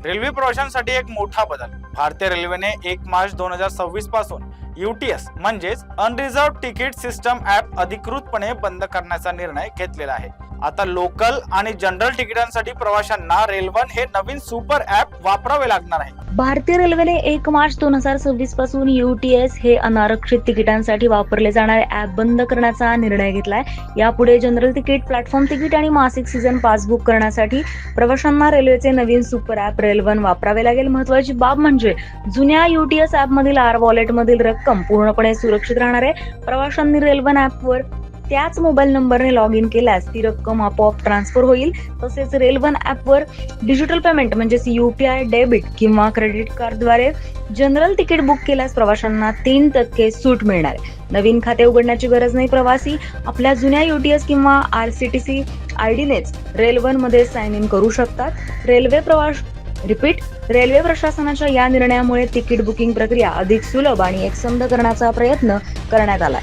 Railway प्रवाशांसाठी एक मोठा बदल. भारतीय रेल्वेने 1 मार्च 2026 पासून UTS म्हणजेच अनरिझर्व्ड तिकीट सिस्टम ऍप अधिकृतपणे बंद करण्याचा निर्णय घेतलेला आहे. आता लोकल आणि जनरल तिकिटांसाठी प्रवाशांना रेल्वन हे नवीन सुपर ऍप वापरावे लागणार आहे. भारतीय रेल्वेने 1 मार्च 2026 पासून UTS हे अनारक्षित तिकिटांसाठी वापरले जाणारे ऍप बंद करण्याचा निर्णय घेतलाय. यापुढे जनरल तिकीट, प्लॅटफॉर्म तिकीट आणि मासिक सीझन पास बुक करण्यासाठी प्रवाशांना रेल्वेचे नवीन सुपर ऍप रेल्वन वापरावे लागेल. महत्त्वाची बाब म्हणजे जुन्या UTS ऍप मधील R वॉलेट मधील रक्कम पूर्णपणे सुरक्षित राहणार आहे. प्रवाशांनी रेल्वन ऍपवर त्याच मोबाईल नंबरने लॉग इन केल्यास ती रक्कम आपोआप ट्रान्सफर होईल. तसेच रेल्वन ऍपवर डिजिटल पेमेंट म्हणजेच UPI, डेबिट किंवा क्रेडिट कार्डद्वारे जनरल तिकीट बुक केल्यास प्रवाशांना 3% सूट मिळणार आहे. नवीन खाते उघडण्याची गरज नाही. प्रवासी आपल्या जुन्या UTS किंवा RCTC ID नेच रेल्वन मध्ये साइन इन करू शकतात. रेल्वे प्रशासनाच्या या निर्णयामुळे तिकीट बुकिंग प्रक्रिया अधिक सुलभ आणि एकसंध करण्याचा प्रयत्न करण्यात आलाय.